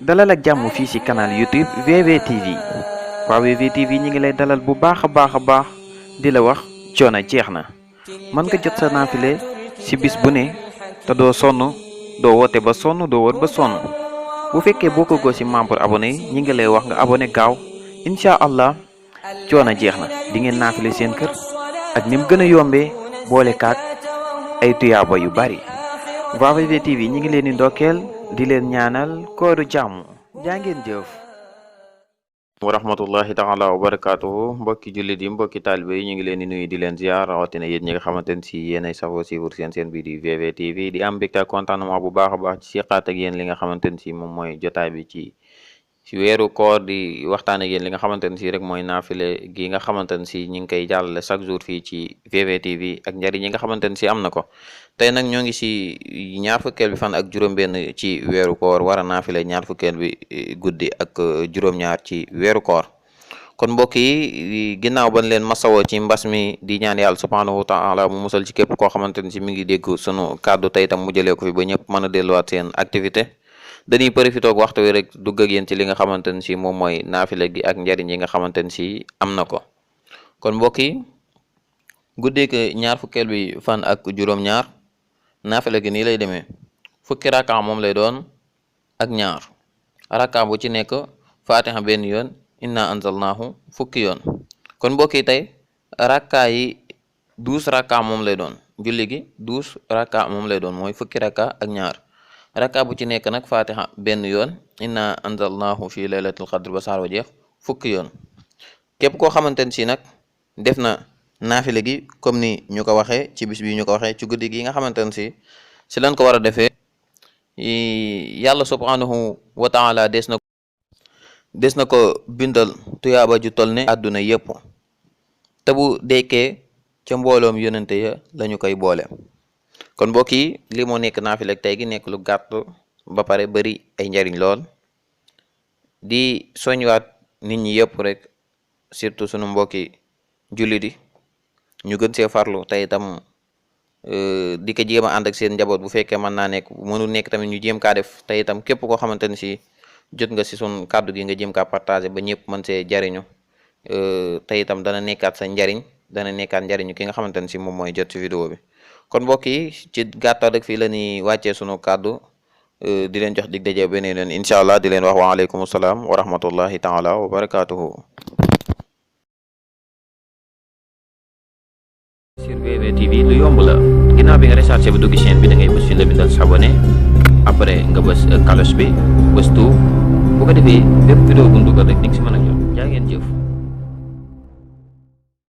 dalal ak jàmm fii ci canal YouTube VVTV waa VVTV ñi ngi lay dalal bu baax a baax di la wax coono jeex na mën nga jot sa naafile ci bis bu ne te doo sonn doo woote ba sonn doo wër ba sonn bu fekkee boo ko goo ci membre abonné yi ñi ngi lay wax nga abonné gaaw incha allah coono jeex na di ngeen naafile seen kër ak ni mu gën a yombee boole kaak ay tuyaaba yu bari waa VVTV ñi ngi leen di ndokkeel di leen ñaanal kooru jàmm jaa ngeen jëf wa rahmatullahi taala wa barakatuhu mbokki jullit yi mbokki taalibe yi ñu ngi leen di nuyu di leen ziar rawatina yéen ñi nga xamante ne si yéenay safoo suivre seen bii di VVTV di am mbégte ak contentement bu baax a baax ci siqaat ak yéen li nga xamante ne si moom mooy jotaay bi ci weeru koor di waxtaan ak yéen li nga xamante ne si rek mooy naafile gi nga xamante ne si ñu ngi koy jàllale chaque jour fii ci VVTV ak njariñ yi nga xamante ne si am na ko tey nag ñoo ngi si ñaar fukkeel bi fan ak juróom-benn ci weeru koor war a naafile ñaar fukkeel bi guddi ak juróom-ñaar ci weeru koor kon mbokk yi ginnaaw bañ leen masawoo ci mbas mi di ñaan yàlla subhanahu wa taala mu musal ci képp koo xamante ne si mi ngi dégg sunu kàddu tey tam mu jëlee ko fi ba ñëpp mën a delluwaat seen activité dañuy profité ak waxtu wi rek dugg ak yéen ci li nga xamante ne si moom mooy naafile gi ak njariñ yi nga xamante ne si am na ko kon mbokk yi guddeek ñaar fukkeel bi fan ak juróom-ñaar naafile gi nii lay demee fukki rakka moom lay doon ak ñaar rakka bu ci nekk fatiha benn yoon inna anzalnahu fukki yoon kon mbokk yi tey rakka yi 12 rakka moom lay doon julli gi 12 rakka moom lay doon mooy fukki rakka ak ñaar rakka bu ci nekk nag fatiha benn yoon inna anzalnahu fi laylatul qadr ba saar wa jeex fukki yoon képp koo xamante ne si nag def na naafile gi comme ni ñu ko waxee ci bis bi ñu ko waxee ci guddi gi nga xamante ne si lañ ko war a defee yàlla subhanahu wa taala des na ko bindal tuyaaba ju tol ne àdduna yépp te bu dekkee ca mbooloom yonente ya lañu koy boole kon mbokk yi li moo nekk naafile tey gi nekk lu gàtt ba pare bari ay njariñ lool di soñwaat nit ñi yëpp rek surtout sunu mbokki jullit yi ñu gën see farlu tey itam di ko jéem a ànd ak seen njaboot bu fekkee mën naa nekk mënul nekk tamit ñu jéem kaa def tey itam képp koo xamante ni si jot nga si sun kàddu gi nga jéem kaa partagé ba ñëpp mën see jariñu tey itam dana nekkaat sa njariñ dana nekkaat njariñu ki nga xamante ne si moom mooy jot ci vidéo bi kon mbokk yi ci gàttal rek fii la ñuy wàccee sunu kàddu di leen jox dig daje beneen yoon incha allah di leen wax waaleykum salaam wa rahmatullahi taala wa barakatuhu sur VVTV lu yomb la ginnaaw bi nga rechargé ba dugg chaîne bi da ngay bës fi la bindal s'abonné après nga bës cloche bi bës tout bu ko defee bépp vidéo bu ñu dugal rek di nga si mën a jot jaa ngeen jëf